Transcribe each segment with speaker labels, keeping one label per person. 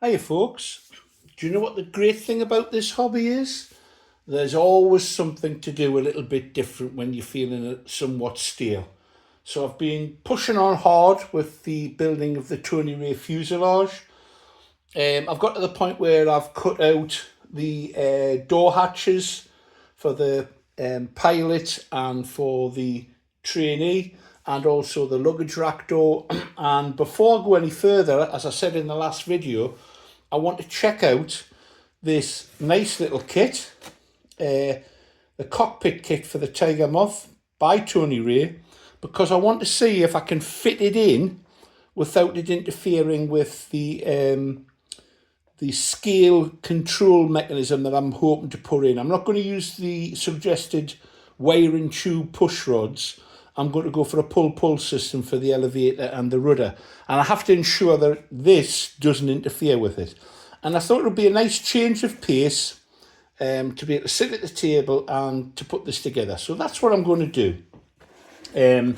Speaker 1: Hiya folks, do you know what the great thing about this hobby is? There's always something to do a little bit different when you're feeling somewhat stale. So I've been pushing on hard with the building of the Tony Ray fuselage. I've got to the point where I've cut out the door hatches for the pilot and for the trainee, and also the luggage rack door. And before I go any further, as I said in the last video, I want to check out this nice little kit, the cockpit kit for the Tiger Moth by Tony Ray, because I want to see if I can fit it in without it interfering with the scale control mechanism that I'm hoping to put in. I'm not going to use the suggested wire and tube push rods. I'm going to go for a pull-pull system for the elevator and the rudder. And I have to ensure that this doesn't interfere with it. And I thought it would be a nice change of pace to be able to sit at the table and to put this together. So that's what I'm going to do.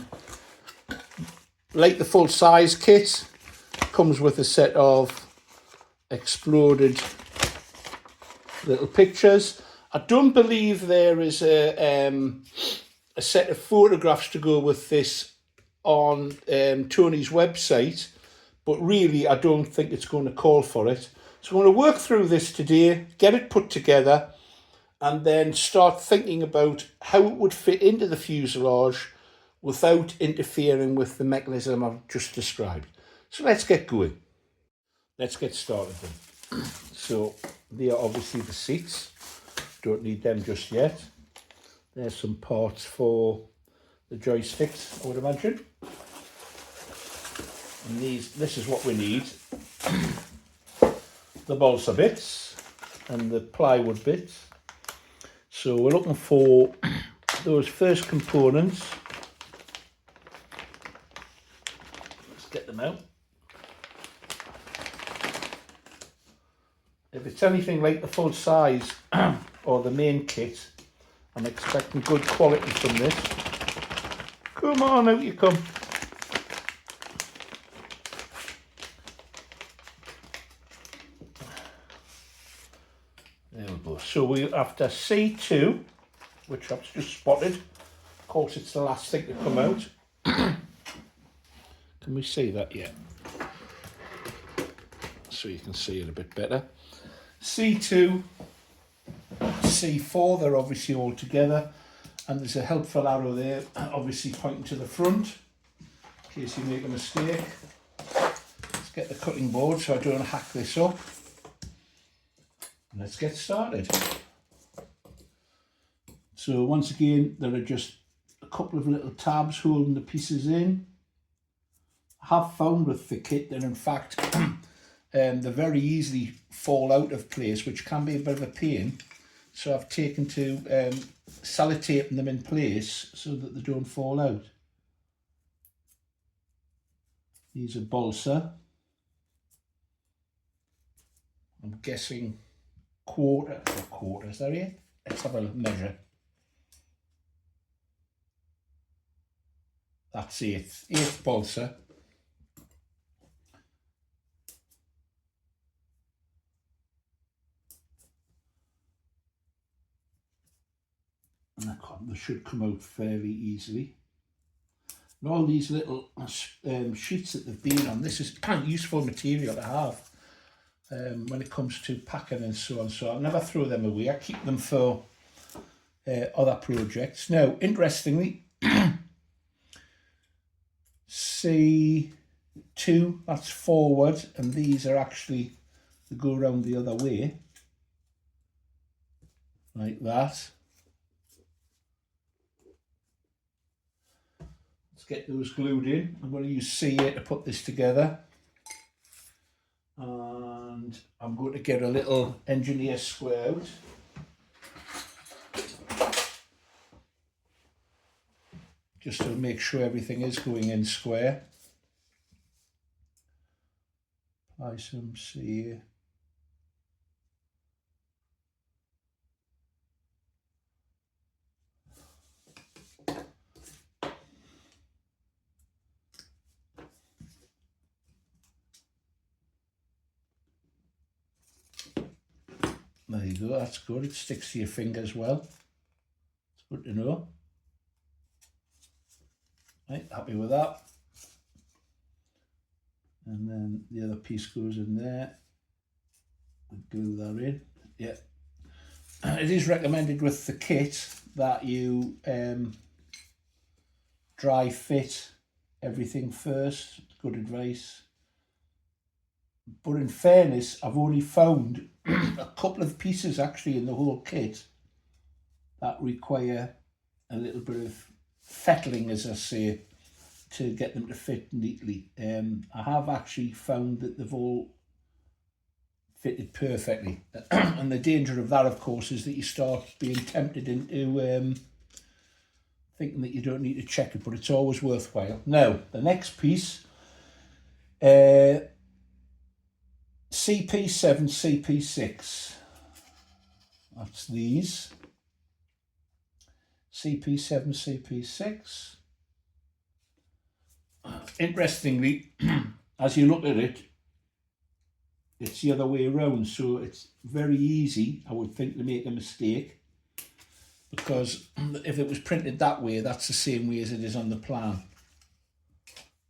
Speaker 1: Like the full-size kit, comes with a set of exploded little pictures. I don't believe there is a set of photographs to go with this on Tony's website, but really I don't think it's going to call for it. So I'm going to work through this today, get it put together, and then start thinking about how it would fit into the fuselage without interfering with the mechanism I've just described. So let's get going. Let's get started then. So they are obviously the seats. Don't need them just yet. There's some parts for the joysticks, I would imagine. And this is what we need. The balsa bits and the plywood bits. So we're looking for those first components. Let's get them out. If it's anything like the full size or the main kit, I'm expecting good quality from this. Come on, out you come. There we go. So we're after C2, which I've just spotted. Of course, it's the last thing to come out. Can we see that yet? So you can see it a bit better. C2, C4, they're obviously all together, and there's a helpful arrow there, obviously pointing to the front, in case you make a mistake. Let's get the cutting board so I don't hack this up. Let's get started. So once again, there are just a couple of little tabs holding the pieces in. I have found with the kit that in fact they very easily fall out of place, which can be a bit of a pain. So I've taken to sellotaping them in place so that they don't fall out. These are balsa. I'm guessing quarter, is that it? Let's have a measure. That's eighth balsa. And they should come out fairly easily. And all these little sheets that they've been on, this is kind of useful material to have when it comes to packing and so on. So I never throw them away. I keep them for other projects. Now, interestingly, C2, that's forward, and these are actually, they go around the other way, like that. Let's get those glued in. I'm going to use C8 to put this together. And I'm going to get a little engineer square out. Just to make sure everything is going in square. Apply some C. There you go, that's good. It sticks to your fingers well. It's good to know. Right, happy with that. And then the other piece goes in there. We glue that in. Yeah. It is recommended with the kit that you dry fit everything first. Good advice. But in fairness, I've only found a couple of pieces actually in the whole kit that require a little bit of fettling, as I say, to get them to fit neatly. I have actually found that they've all fitted perfectly. And the danger of that, of course, is that you start being tempted into thinking that you don't need to check it, but it's always worthwhile. Now, the next piece, CP7, CP6. That's these. CP7, CP6. Interestingly, as you look at it, it's the other way around, so it's very easy, I would think, to make a mistake, because if it was printed that way, that's the same way as it is on the plan.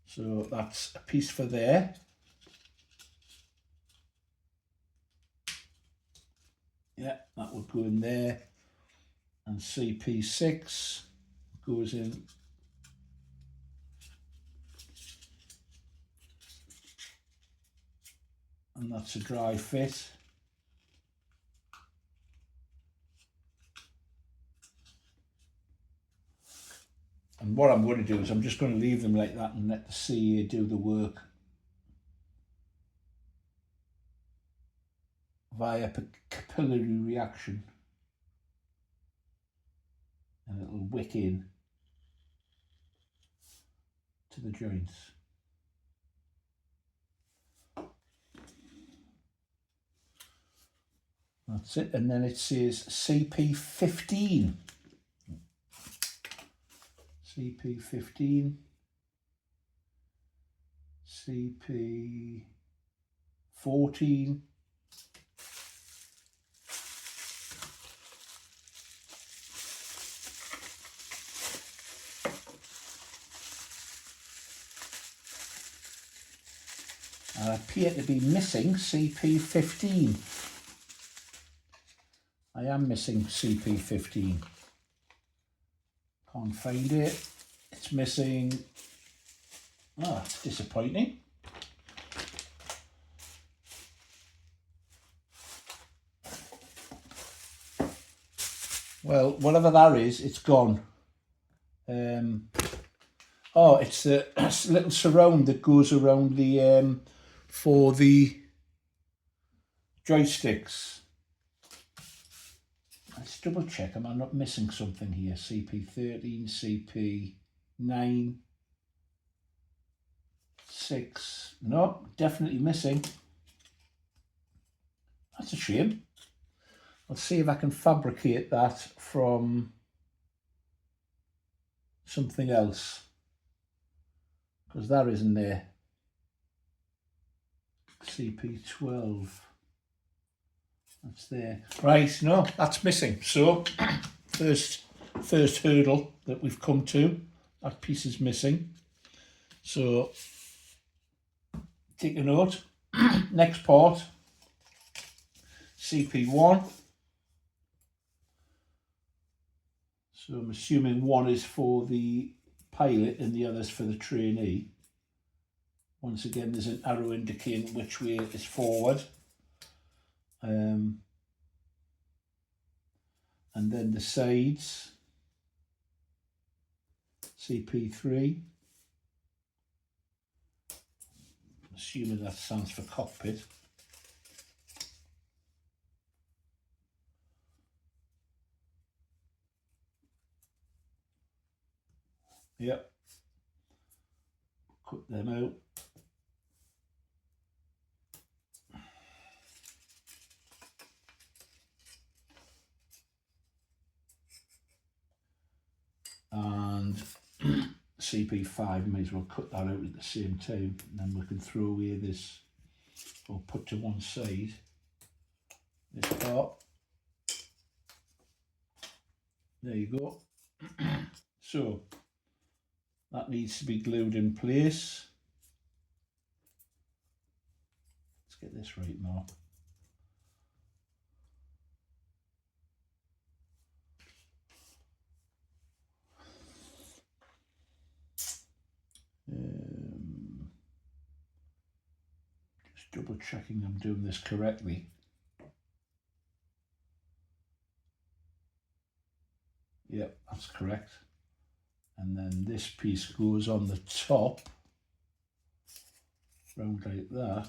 Speaker 1: So that's a piece for there. Yeah, that would go in there. And CP6 goes in and that's a dry fit. And what I'm going to do is I'm just going to leave them like that and let the CA do the work via capillary reaction, and it'll wick in to the joints. That's it, and then it says CP15. CP15, CP14, I appear to be missing CP15. I am missing CP15. Can't find it. It's missing. Oh, that's disappointing. Well, whatever that is, it's gone. Oh, it's a little surround that goes around the for the joysticks. Let's double check. Am I not missing something here? CP13, CP9, 6. No, definitely missing. That's a shame. Let's see if I can fabricate that from something else, because that isn't there. CP12. That's there. Right, no, that's missing. So first hurdle that we've come to, that piece is missing. So take a note. Next part, CP1. So I'm assuming one is for the pilot and the other's for the trainee. Once again, there's an arrow indicating which way is forward. And then the sides, CP3, assuming that stands for cockpit. Yep, cut them out. And CP5, may as well cut that out at the same time, and then we can throw away this, or put to one side, this part. There you go. So that needs to be glued in place. Let's get this right, Mark. Just double checking I'm doing this correctly. Yep, that's correct. And then this piece goes on the top, round like that.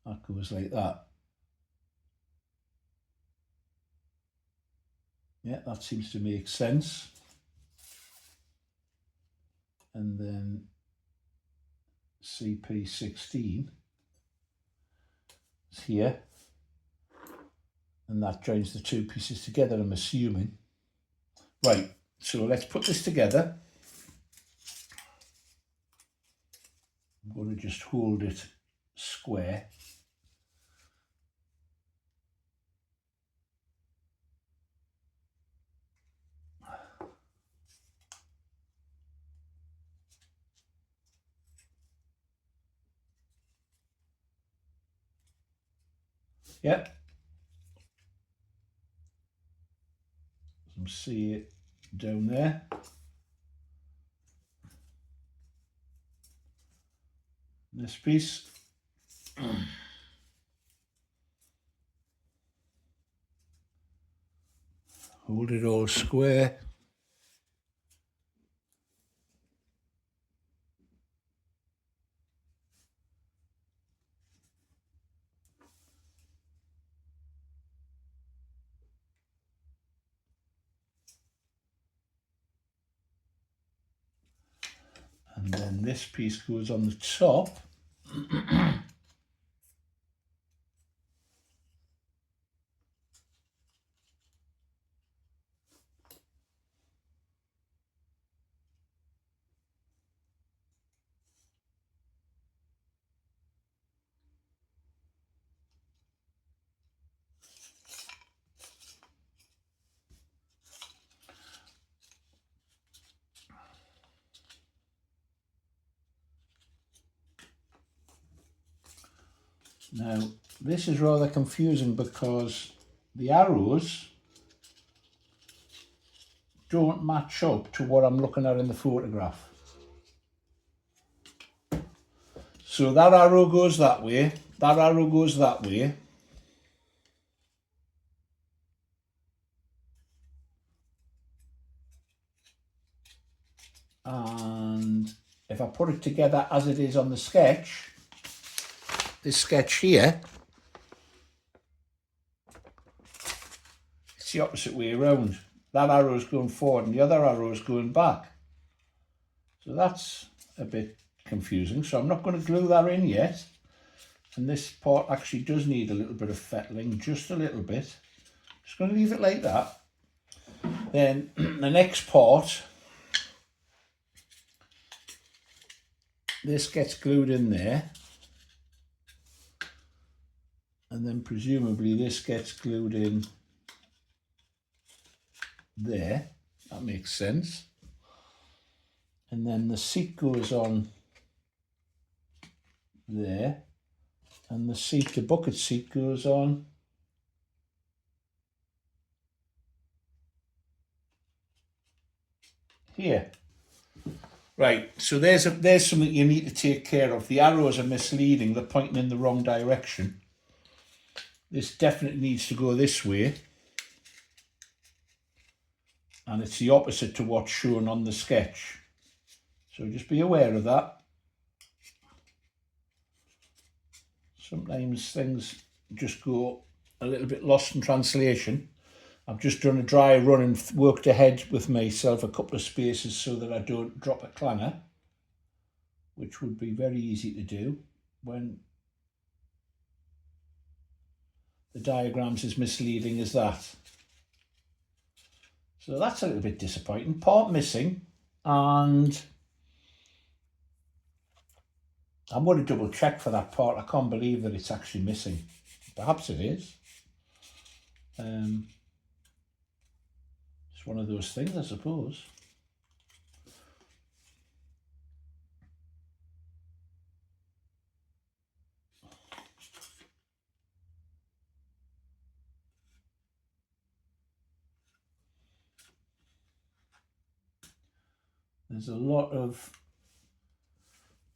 Speaker 1: That goes like that. Yeah, that seems to make sense. And then CP16 is here. And that joins the two pieces together, I'm assuming. Right, so let's put this together. I'm going to just hold it square. Yep. You can see it down there. This piece. Hold it all square. And then this piece goes on the top. Now, this is rather confusing because the arrows don't match up to what I'm looking at in the photograph. So that arrow goes that way, that arrow goes that way. And if I put it together as it is on the sketch, this sketch here, it's the opposite way around. That arrow is going forward and the other arrow is going back. So that's a bit confusing. So I'm not going to glue that in yet. And this part actually does need a little bit of fettling, just a little bit. Just going to leave it like that. Then the next part, this gets glued in there. And then presumably this gets glued in there. That makes sense. And then the seat goes on there. And the seat, the bucket seat goes on here. Right, so there's something you need to take care of. The arrows are misleading, they're pointing in the wrong direction. This definitely needs to go this way. And it's the opposite to what's shown on the sketch. So just be aware of that. Sometimes things just go a little bit lost in translation. I've just done a dry run and worked ahead with myself a couple of spaces so that I don't drop a clanger, which would be very easy to do when the diagrams is misleading as that. So that's a little bit disappointing. Part missing, and I'm going to double check for that part. I can't believe that it's actually missing. Perhaps it is. one of those things, I suppose. There's a lot of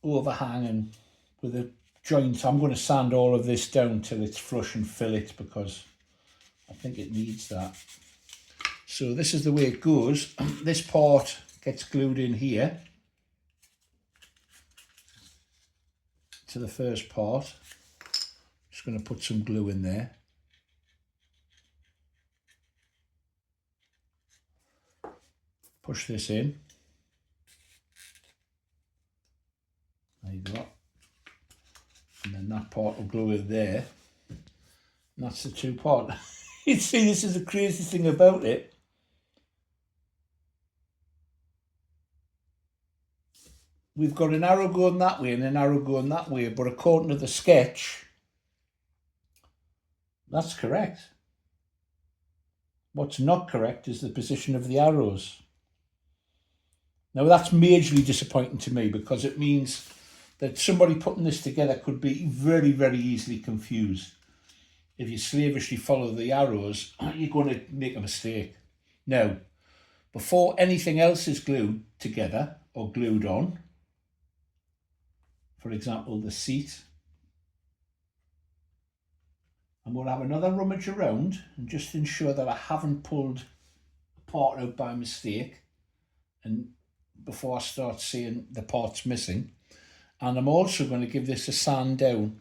Speaker 1: overhanging with the joints. I'm going to sand all of this down till it's flush and fill it, because I think it needs that. So this is the way it goes. This part gets glued in here to the first part. Just going to put some glue in there. Push this in. There you go. And then that part will glue in there. And that's the two part. You see, this is the crazy thing about it. We've got an arrow going that way and an arrow going that way, but according to the sketch, that's correct. What's not correct is the position of the arrows. Now that's majorly disappointing to me, because it means that somebody putting this together could be very, very easily confused. If you slavishly follow the arrows, you're going to make a mistake. Now, before anything else is glued together or glued on, for example, the seat, I'm going to have another rummage around and just ensure that I haven't pulled a part out by mistake, and before I start seeing the parts missing. And I'm also going to give this a sand down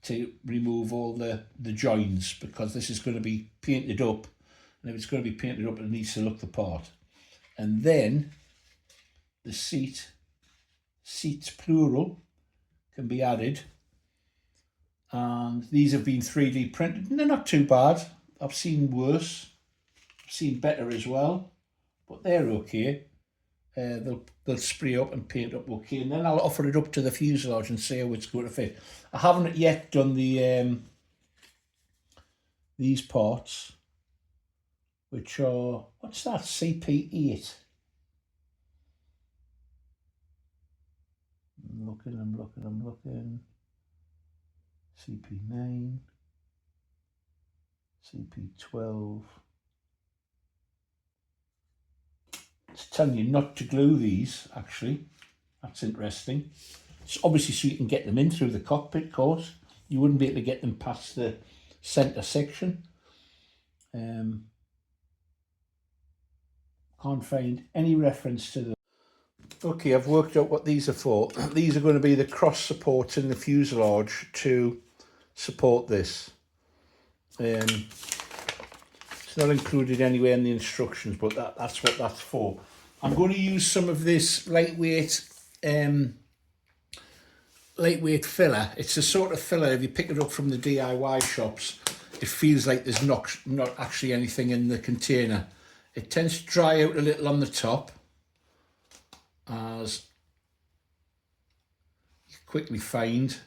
Speaker 1: to remove all the joins, because this is going to be painted up, and if it's going to be painted up, it needs to look the part. And then the seats plural can be added, and these have been 3D printed and they're not too bad. I've seen worse, I've seen better as well, but they're okay. They'll spray up and paint up okay, and then I'll offer it up to the fuselage and see how it's going to fit. I haven't yet done the these parts, which are, what's that, CP8? I'm looking. CP9, CP12. It's telling you not to glue these, actually. That's interesting. It's obviously so you can get them in through the cockpit course. You wouldn't be able to get them past the centre section. Can't find any reference to them. Okay, I've worked out what these are for. These are going to be the cross supports in the fuselage to support this. It's not included anywhere in the instructions, but that's what that's for. I'm going to use some of this lightweight filler. It's a sort of filler, if you pick it up from the DIY shops, it feels like there's not actually anything in the container. It tends to dry out a little on the top, as you quickly find.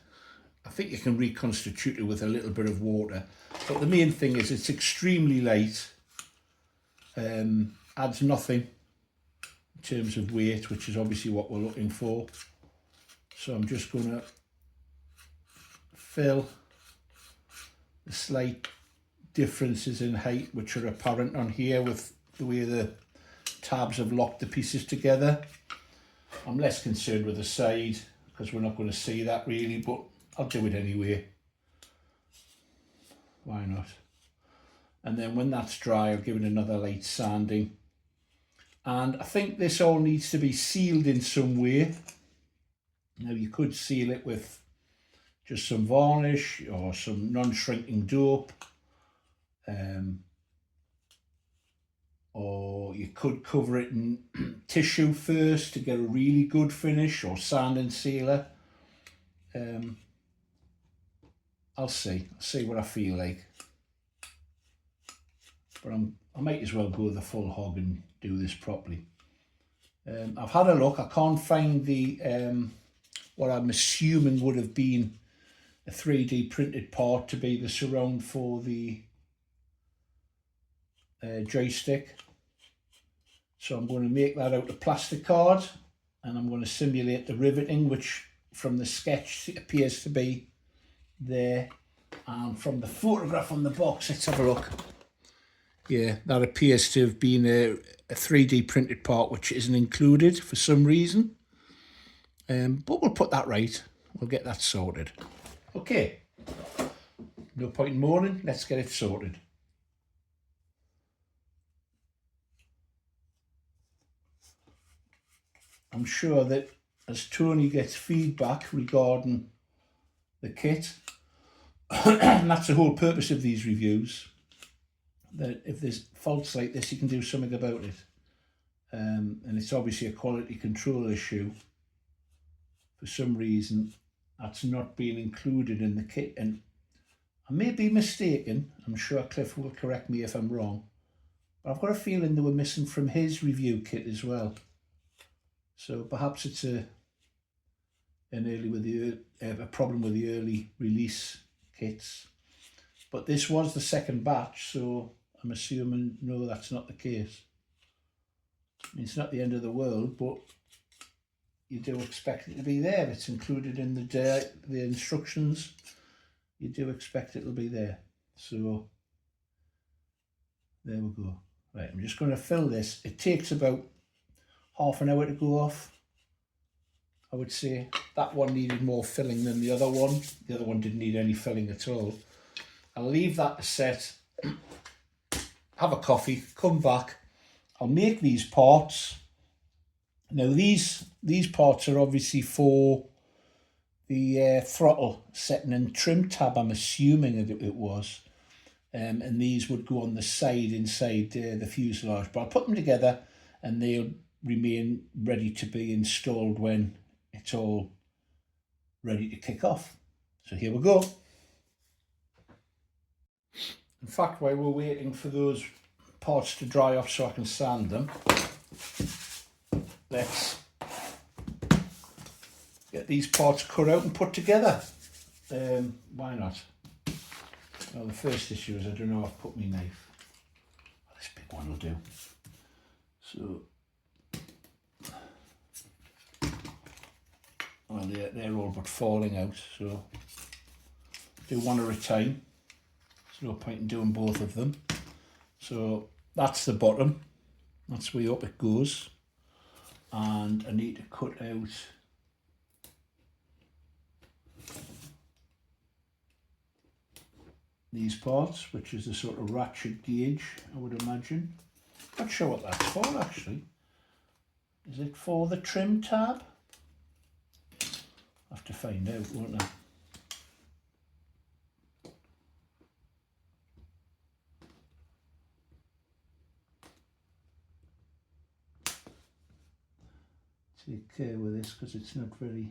Speaker 1: I think you can reconstitute it with a little bit of water, but the main thing is it's extremely light, adds nothing in terms of weight, which is obviously what we're looking for. So I'm just going to fill the slight differences in height which are apparent on here with the way the tabs have locked the pieces together. I'm less concerned with the side because we're not going to see that really, but I'll do it anyway. Why not? And then when that's dry, I'll give it another light sanding. And I think this all needs to be sealed in some way. Now you could seal it with just some varnish or some non-shrinking dope. Or you could cover it in tissue first to get a really good finish, or sand and sealer. I'll see what I feel like. But I might as well go the full hog and do this properly. I've had a look, I can't find the what I'm assuming would have been a 3D printed part to be the surround for the joystick. So I'm going to make that out of plastic card, and I'm going to simulate the riveting, which from the sketch appears to be there, and from the photograph on the box, let's have a look. Yeah, that appears to have been a 3D printed part which isn't included for some reason. But we'll put that right. We'll get that sorted. Okay, no point in moaning, let's get it sorted. I'm sure that as Tony gets feedback regarding the kit, and that's the whole purpose of these reviews, that if there's faults like this, you can do something about it. And it's obviously a quality control issue. For some reason, that's not being included in the kit. And I may be mistaken, I'm sure Cliff will correct me if I'm wrong, but I've got a feeling they were missing from his review kit as well. So perhaps it's a problem with the early release kits. But this was the second batch, so I'm assuming no, that's not the case. I mean, it's not the end of the world, but you do expect it to be there. It's included in the instructions. You do expect it will be there. So there we go. Right, I'm just going to fill this. It takes about half an hour to go off. I would say that one needed more filling than the other one. The other one didn't need any filling at all. I'll leave that to set, have a coffee, come back. I'll make these parts. Now these parts are obviously for the throttle setting and trim tab, I'm assuming that it was. And these would go on the side inside the fuselage. But I'll put them together and they'll remain ready to be installed when it's all ready to kick off. So here we go. In fact, while we're waiting for those parts to dry off so I can sand them, let's get these parts cut out and put together. Why not? Well, the first issue is I don't know if I've put my knife. This big one will do. So, well, they're all but falling out, so do one at a time. There's no point in doing both of them. So that's the bottom. That's way up it goes. And I need to cut out these parts, which is a sort of ratchet gauge, I would imagine. Not sure what that's for actually. Is it for the trim tab? I'll have to find out, won't I? Take care with this because it's not very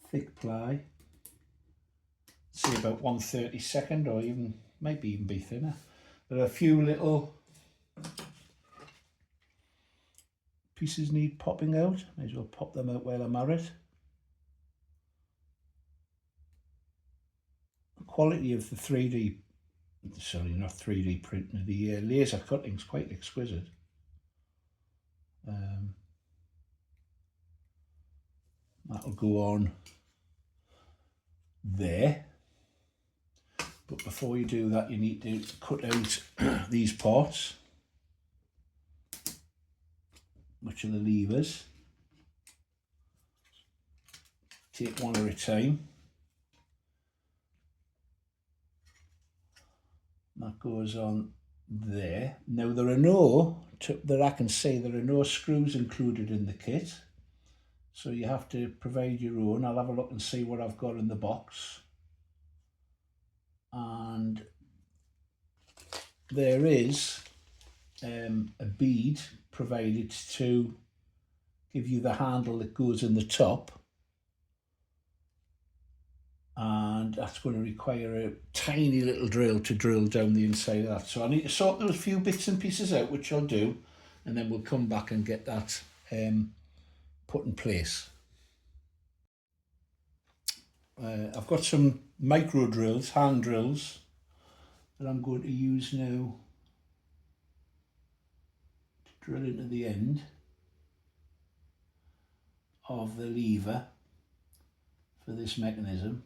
Speaker 1: thick ply. Say about 1/32 or even maybe even be thinner. There are a few little pieces need popping out. May as well pop them out while I'm at it. The quality of the 3D, sorry, not 3D printing, the laser cutting is quite exquisite. That'll go on there. But before you do that, you need to cut out these parts, which are the levers. Take one at a time. That goes on there. Now there are no, that I can say, there are no screws included in the kit. So you have to provide your own. I'll have a look and see what I've got in the box. And there is a bead provided to give you the handle that goes in the top, and that's going to require a tiny little drill to drill down the inside of that. So I need to sort those few bits and pieces out, which I'll do, and then we'll come back and get that put in place. I've got some micro drills, hand drills, that I'm going to use now drill into the end of the lever for this mechanism.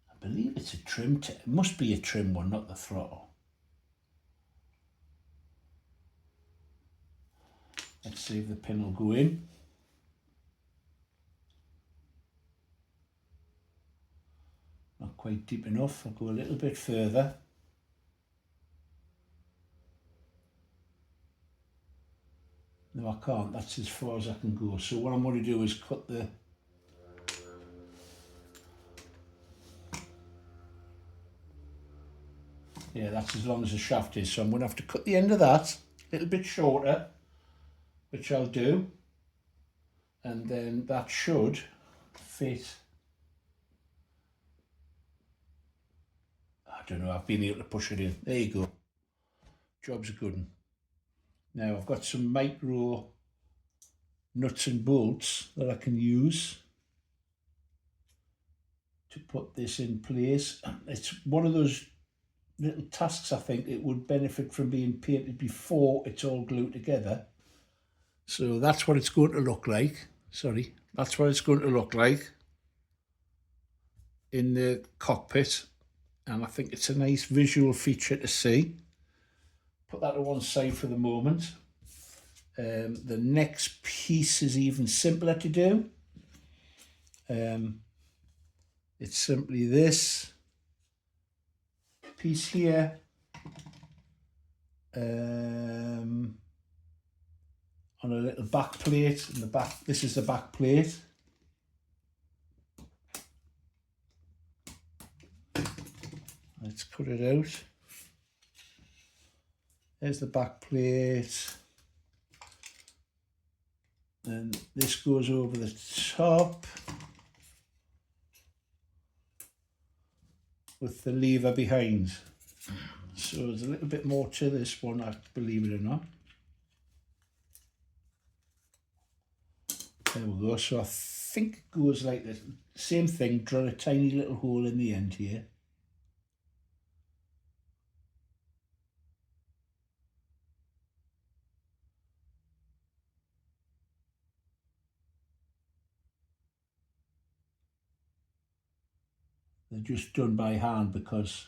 Speaker 1: I believe it's a trim, it must be a trim one, not the throttle. Let's see if the pin will go in. Not quite deep enough, I'll go a little bit further. No, I can't, that's as far as I can go. So what I'm going to do is cut the that's as long as the shaft is. So I'm going to have to cut the end of that a little bit shorter, which I'll do. And then that should fit. I don't know, I've been able to push it in. There you go. Job's a good one. Now I've got some micro nuts and bolts that I can use to put this in place. It's one of those little tasks I think it would benefit from being painted before it's all glued together. So that's what it's going to look like. Sorry, that's what it's going to look like in the cockpit. And I think it's a nice visual feature to see. Put that to one side for the moment. The next piece is even simpler to do. It's simply this piece here. On a little back plate. In the back, this is the back plate. Let's cut it out. There's the back plate. And this goes over the top with the lever behind. So there's a little bit more to this one, believe it or not. There we go. So I think it goes like this. Same thing, drill a tiny little hole in the end here. They're just done by hand because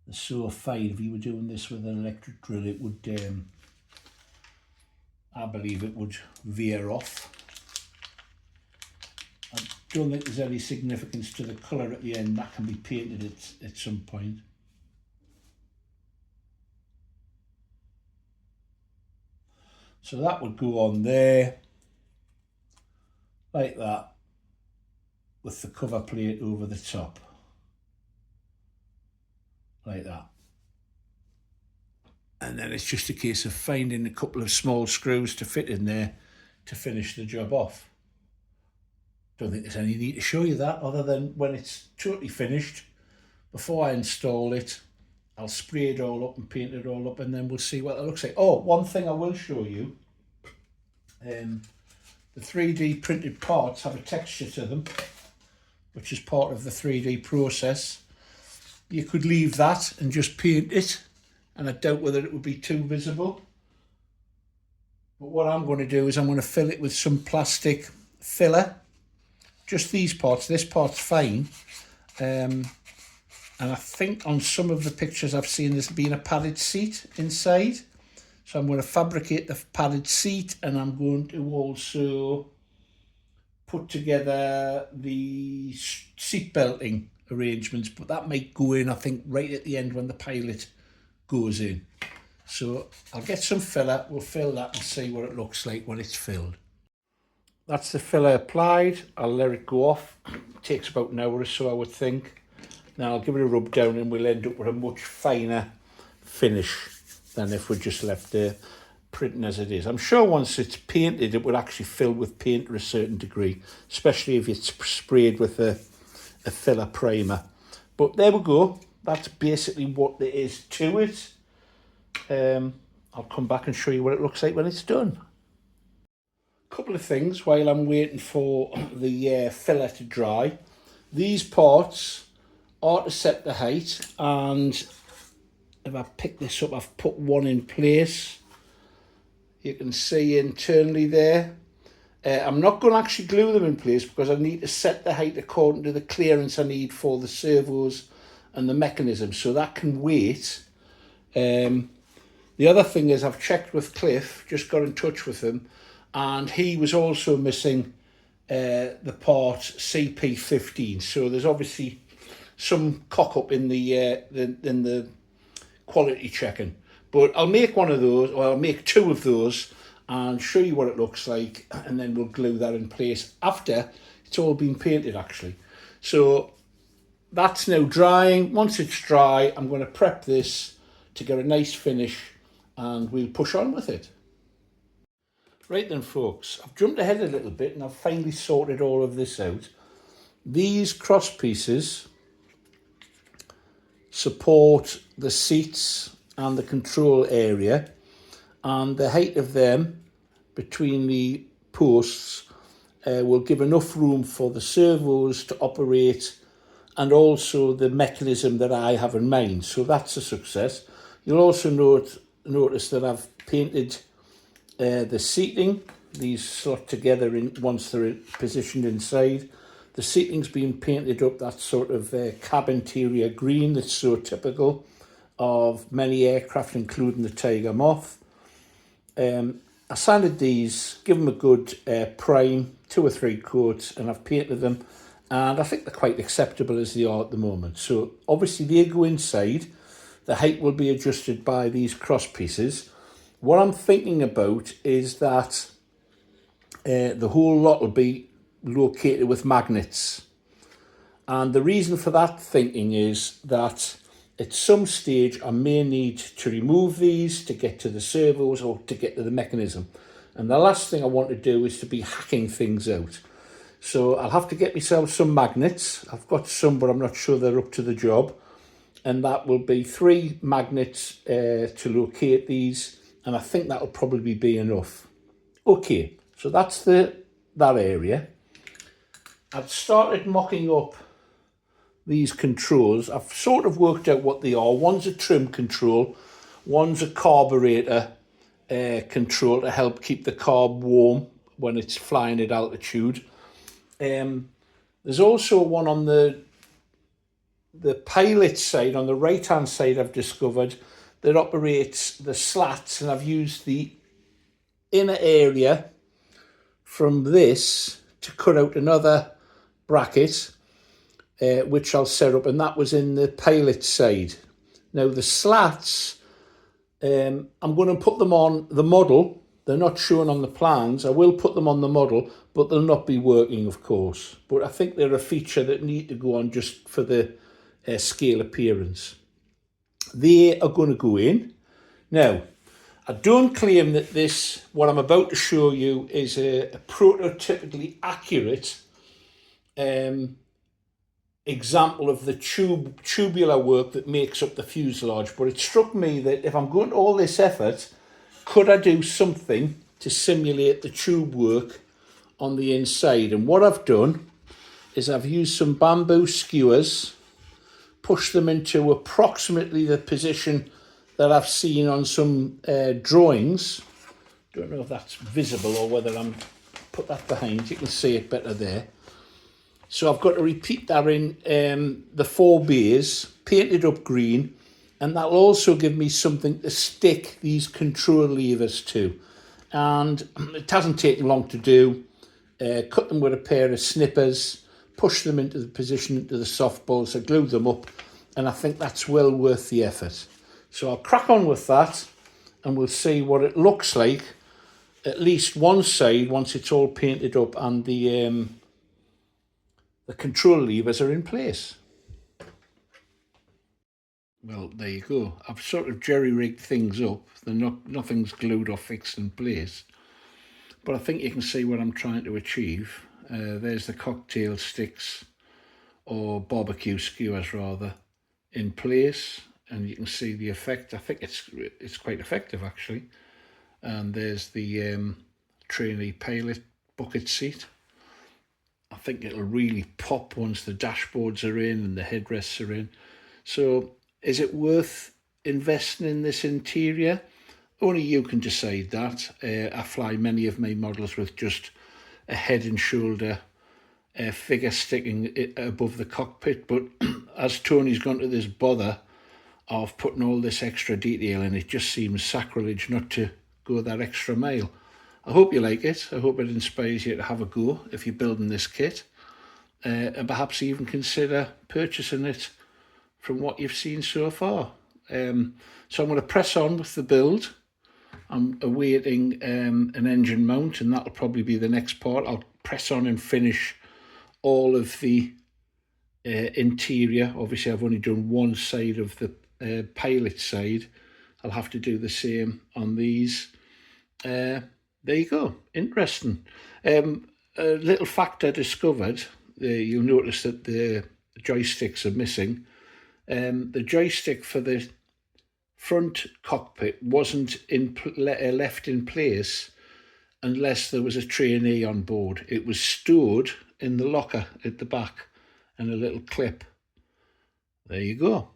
Speaker 1: they're so fine. If you were doing this with an electric drill, it would, I believe it would veer off. I don't think there's any significance to the colour at the end. That can be painted at some point. So that would go on there, like that, with the cover plate over the top, like that. And then it's just a case of finding a couple of small screws to fit in there to finish the job off. Don't think there's any need to show you that other than when it's totally finished, before I install it, I'll spray it all up and paint it all up, and then we'll see what it looks like. Oh, one thing I will show you, the 3D printed parts have a texture to them, which is part of the 3D process. You could leave that and just paint it, and I doubt whether it would be too visible. But what I'm going to do is I'm going to fill it with some plastic filler. Just these parts, this part's fine. And I think on some of the pictures I've seen there's been a padded seat inside. So I'm going to fabricate the padded seat, and I'm going to also put together the seat belting arrangements, but that might go in, I think, right at the end when the pilot goes in. So I'll get some filler, we'll fill that and see what it looks like when it's filled. That's the filler applied. I'll let it go off. It takes about an hour or so, I would think. Now I'll give it a rub down and we'll end up with a much finer finish than if we just left the printing as it is. I'm sure once it's painted it would actually fill with paint to a certain degree, especially if it's sprayed with a filler primer. But there we go. That's basically what there is to it. I'll come back and show you what it looks like when it's done. Couple of things while I'm waiting for the filler to dry. These parts are to set the height, and if I pick this up, I've put one in place. You can see internally there. I'm not going to actually glue them in place because I need to set the height according to the clearance I need for the servos and the mechanism, so that can wait. The other thing is I've checked with Cliff, just got in touch with him, and he was also missing the part CP15. So there's obviously some cock up in the quality checking. But I'll make one of those, or I'll make two of those and show you what it looks like, and then we'll glue that in place after it's all been painted actually. So that's now drying. Once it's dry, I'm going to prep this to get a nice finish and we'll push on with it. Right then folks, I've jumped ahead a little bit and I've finally sorted all of this out. These cross pieces support the seats and the control area, and the height of them between the posts will give enough room for the servos to operate and also the mechanism that I have in mind. So that's a success. You'll also notice that I've painted the seating. These slot together once they're positioned inside. The seating's been painted up that sort of cab interior green that's so typical of many aircraft, including the Tiger Moth. I sanded these, give them a good prime, 2 or 3 coats, and I've painted them, and I think they're quite acceptable as they are at the moment. So obviously they go inside. The height will be adjusted by these cross pieces. What I'm thinking about is that the whole lot will be located with magnets. And the reason for that thinking is that at some stage I may need to remove these to get to the servos or to get to the mechanism. And the last thing I want to do is to be hacking things out. So I'll have to get myself some magnets. I've got some, but I'm not sure they're up to the job. And that will be 3 magnets to locate these, and I think that'll probably be enough. Okay, so that's that area. I've started mocking up these controls. I've sort of worked out what they are. One's a trim control, one's a carburetor control to help keep the carb warm when it's flying at altitude. There's also one on the pilot side, on the right hand side, I've discovered, that operates the slats, and I've used the inner area from this to cut out another bracket which I'll set up, and that was in the pilot side. Now the slats, I'm going to put them on the model. They're not shown on the plans. I will put them on the model, but they'll not be working, of course. But I think they're a feature that need to go on just for the scale appearance. They are going to go in. Now, I don't claim that this, what I'm about to show you, is a prototypically accurate example of the tubular work that makes up the fuselage, but it struck me that if I'm going to all this effort, could I do something to simulate the tube work on the inside? And what I've done is I've used some bamboo skewers, pushed them into approximately the position that I've seen on some drawings. Don't know if that's visible or whether I'm put that behind. You can see it better there. So I've got to repeat that in the 4 bays, painted up green, and that'll also give me something to stick these control levers to. And it hasn't taken long to do. Cut them with a pair of snippers, push them into the position, into the softballs, I glued them up, and I think that's well worth the effort. So I'll crack on with that, and we'll see what it looks like, at least one side, once it's all painted up and the control levers are in place. Well, there you go. I've sort of jerry-rigged things up. Nothing's glued or fixed in place. But I think you can see what I'm trying to achieve. There's the cocktail sticks, or barbecue skewers rather, in place. And you can see the effect. I think it's quite effective actually. And there's the trainee pilot bucket seat. I think it'll really pop once the dashboards are in and the headrests are in. So is it worth investing in this interior? only you can decide that. I fly many of my models with just a head and shoulder figure sticking above the cockpit, but as Tony's gone to this bother of putting all this extra detail in, it just seems sacrilege not to go that extra mile. I hope you like it. I hope it inspires you to have a go if you're building this kit, and perhaps even consider purchasing it from what you've seen so far. So I'm going to press on with the build. I'm awaiting an engine mount, and that'll probably be the next part. I'll press on and finish all of the interior. Obviously, I've only done one side of the pilot side. I'll have to do the same on these. There you go. Interesting. A little fact I discovered. You'll notice that the joysticks are missing. The joystick for the front cockpit wasn't left in place unless there was a trainee on board. It was stored in the locker at the back and a little clip. There you go.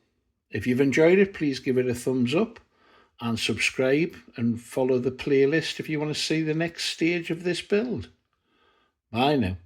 Speaker 1: If you've enjoyed it, please give it a thumbs up and subscribe and follow the playlist if you want to see the next stage of this build. Bye now.